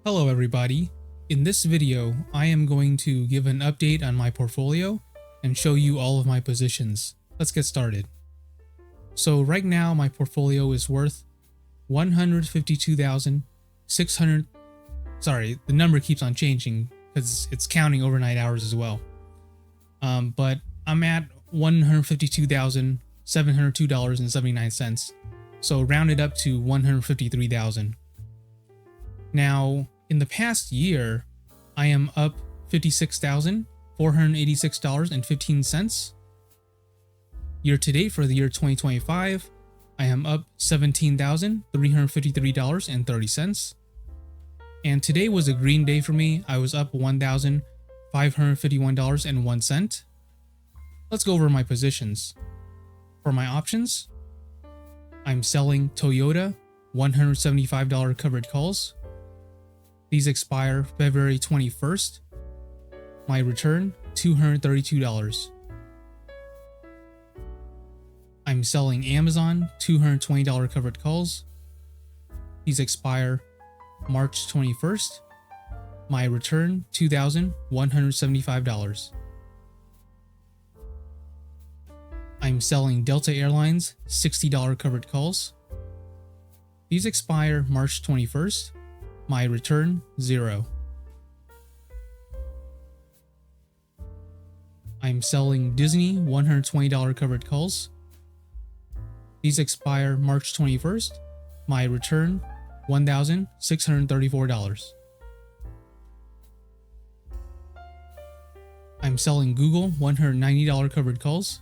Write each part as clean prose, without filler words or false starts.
Hello everybody. In this video, I am going to give an update on my portfolio and show you all of my positions. Let's get started. So right now my portfolio is worth 152,600. Sorry, the number keeps on changing because it's counting overnight hours as well. But I'm at $152,702.79. So round it up to 153,000. Now, in the past year, I am up $56,486.15. Year to date for the year 2025, I am up $17,353.30. And today was a green day for me. I was up $1,551.01. Let's go over my positions. For my options, I'm selling Toyota $175 covered calls. These expire February 21st. My return, $232. I'm selling Amazon $220 covered calls. These expire March 21st. My return, $2,175. I'm selling Delta Airlines $60 covered calls. These expire March 21st. My return, $0. I'm selling Disney $120 covered calls. These expire March 21st. My return, $1,634. I'm selling Google $190 covered calls.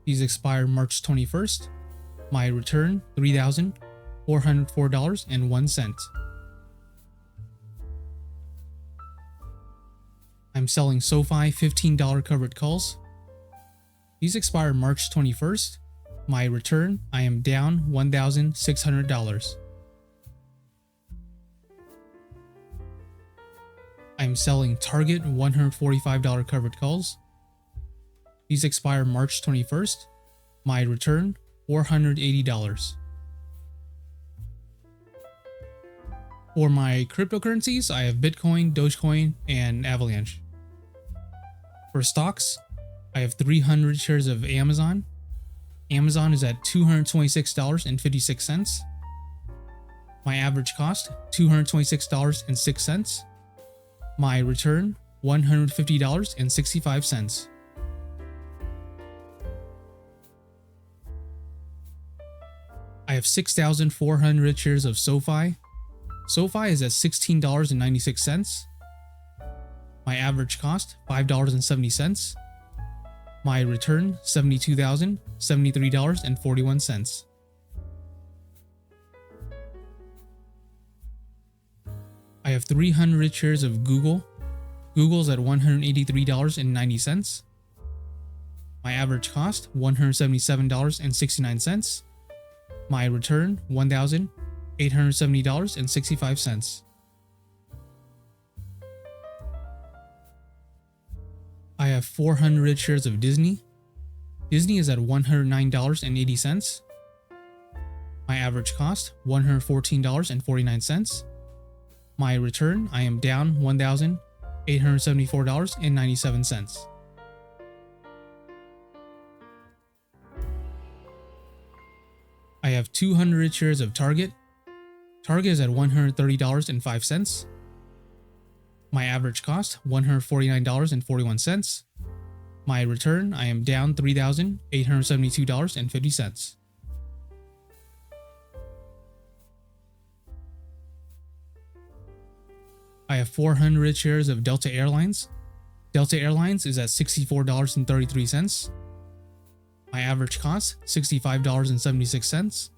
These expire March 21st. My return, $3,404.01. I'm selling SoFi $15 covered calls. These expire March 21st. My return, I am down $1,600. I'm selling Target $145 covered calls. These expire March 21st. My return, $480. For my cryptocurrencies, I have Bitcoin, Dogecoin, and Avalanche. For stocks, I have 300 shares of Amazon. Amazon is at $226.56. My average cost, $226.06. My return, $150.65. I have 6,400 shares of SoFi. SoFi is at $16.96. My average cost, $5.70. My return, $72,073.41. I have 300 shares of Google. Google's at $183.90. My average cost, $177.69. My return, $1,870.65. I have 400 shares of Disney. Disney is at $109.80. My average cost, $114.49. My return, I am down $1,874.97. I have 200 shares of Target. Target is at $130.05. My average cost, $149.41. My return, I am down $3,872.50. I have 400 shares of Delta Airlines. Delta Airlines is at $64.33. My average cost, $65.76.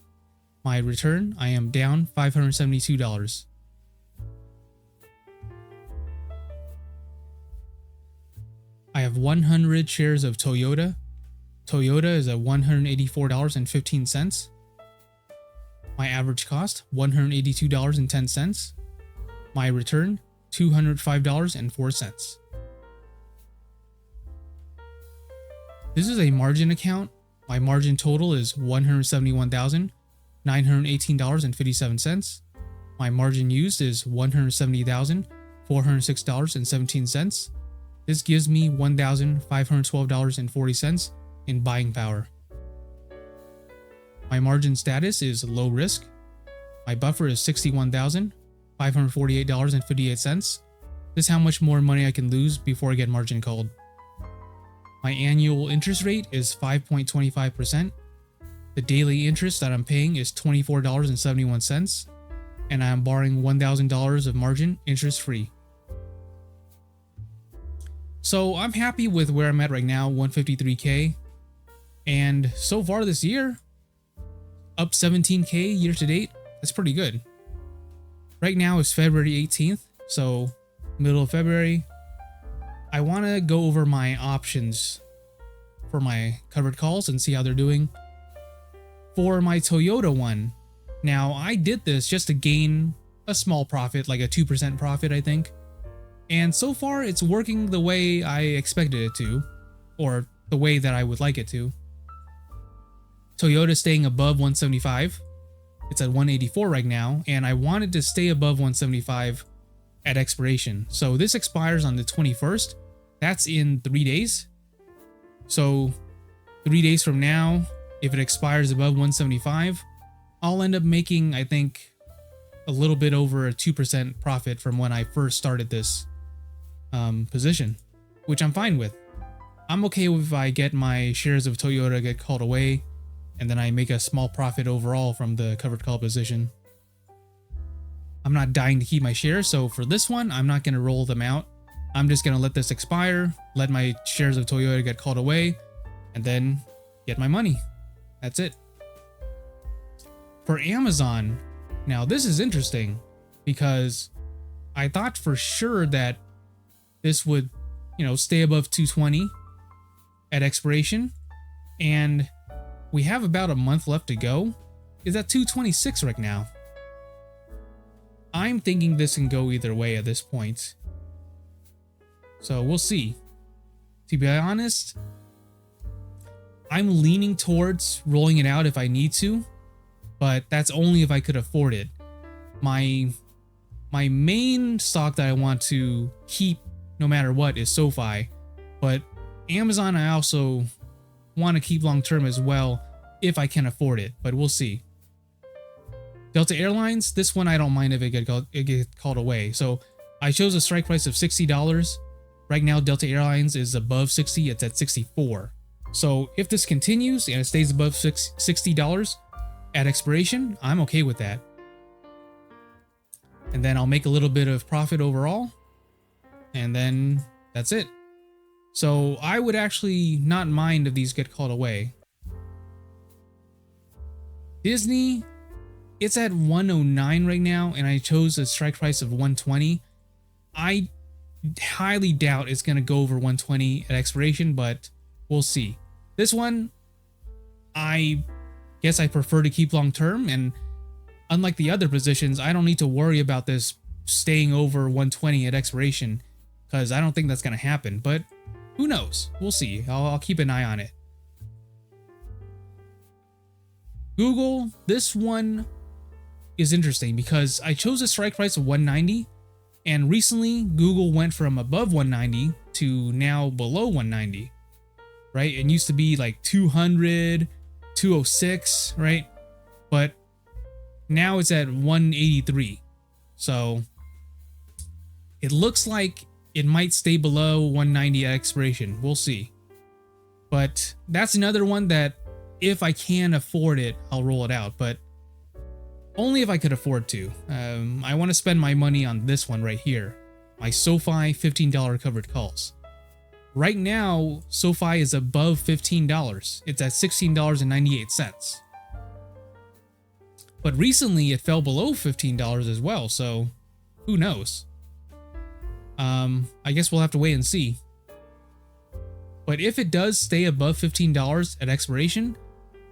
My return, I am down $572. I have 100 shares of Toyota. Toyota is at $184.15. My average cost, $182.10. My return, $205.04. This is a margin account. My margin total is $171,918.57. My margin used is $170,406.17. This gives me $1,512.40 in buying power. My margin status is low risk. My buffer is $61,548.58. This is how much more money I can lose before I get margin called. My annual interest rate is 5.25%. The daily interest that I'm paying is $24.71, and I am borrowing $1,000 of margin interest free. So I'm happy with where I'm at right now, 153K. And so far this year, up 17K year to date. That's pretty good. Right now is February 18th, so middle of February. I want to go over my options for my covered calls and see how they're doing. For my Toyota one, now I did this just to gain a small profit, like a 2% profit, I think. And so far it's working the way I expected it to, or the way that I would like it to. Toyota staying above 175. It's at 184 right now, and I wanted to stay above 175 at expiration. So this expires on the 21st. That's in 3 days. So 3 days from now, if it expires above 175, I'll end up making, I think, a little bit over a 2% profit from when I first started this position, which I'm fine with. I'm okay if I get my shares of Toyota get called away, and then I make a small profit overall from the covered call position. I'm not dying to keep my shares, so for this one, I'm not going to roll them out. I'm just going to let this expire, let my shares of Toyota get called away, and then get my money. That's it. For Amazon, now this is interesting because I thought for sure that this would, stay above 220 at expiration, and we have about a month left to go. It's at 226 right now. I'm thinking this can go either way at this point. So we'll see. To be honest, I'm leaning towards rolling it out if I need to, but that's only if I could afford it. My main stock that I want to keep no matter what is SoFi, but Amazon I also want to keep long term as well if I can afford it, but we'll see. Delta Airlines, this one I don't mind if it get called away. So I chose a strike price of $60. Right now Delta Airlines is above 60, it's at 64. So if this continues and it stays above $60 at expiration, I'm okay with that. And then I'll make a little bit of profit overall, and then that's it. So I would actually not mind if these get called away. Disney, it's at 109 right now, and I chose a strike price of 120. I highly doubt it's going to go over 120 at expiration, but we'll see. This one, I guess I prefer to keep long term, and unlike the other positions, I don't need to worry about this staying over 120 at expiration, because I don't think that's going to happen, but who knows? We'll see. I'll keep an eye on it. Google, this one is interesting because I chose a strike price of 190, and recently Google went from above 190 to now below 190, right? It used to be like 200, 206, right? But now it's at 183. So it looks like it might stay below 190 at expiration. We'll see. But that's another one that if I can afford it, I'll roll it out, but only if I could afford to. I want to spend my money on this one right here, my SoFi $15 covered calls. Right now, SoFi is above $15. It's at $16.98. But recently it fell below $15 as well, so who knows? I guess we'll have to wait and see. But if it does stay above $15 at expiration,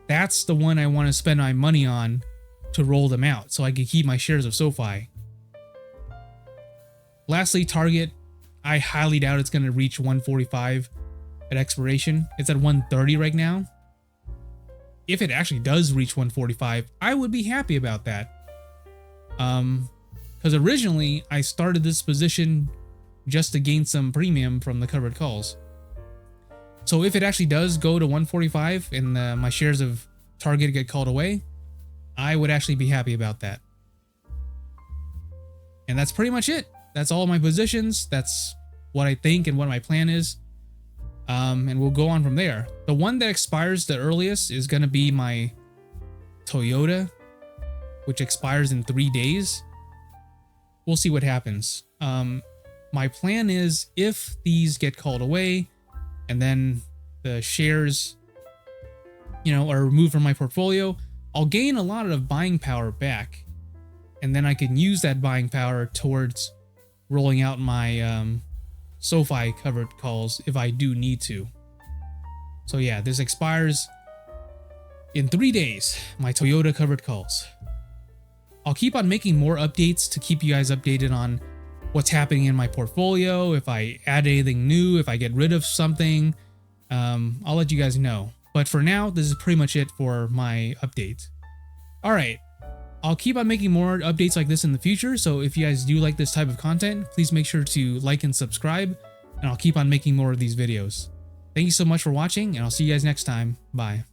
that's the one I want to spend my money on to roll them out so I can keep my shares of SoFi. Lastly, Target, I highly doubt it's going to reach 145 at expiration. It's at 130 right now. If it actually does reach 145, I would be happy about that. Because originally I started this position just to gain some premium from the covered calls. So if it actually does go to 145 and my shares of Target get called away, I would actually be happy about that. And that's pretty much it. That's all my positions. That's what I think and what my plan is. And we'll go on from there. The one that expires the earliest is going to be my Toyota, which expires in 3 days. We'll see what happens. My plan is, if these get called away and then the shares, are removed from my portfolio, I'll gain a lot of buying power back. And then I can use that buying power towards rolling out my SoFi covered calls if I do need to. So yeah, this expires in 3 days, my Toyota covered calls. I'll keep on making more updates to keep you guys updated on what's happening in my portfolio, if I add anything new, if I get rid of something. I'll let you guys know. But for now, this is pretty much it for my update. Alright, I'll keep on making more updates like this in the future, so if you guys do like this type of content, please make sure to like and subscribe, and I'll keep on making more of these videos. Thank you so much for watching, and I'll see you guys next time. Bye.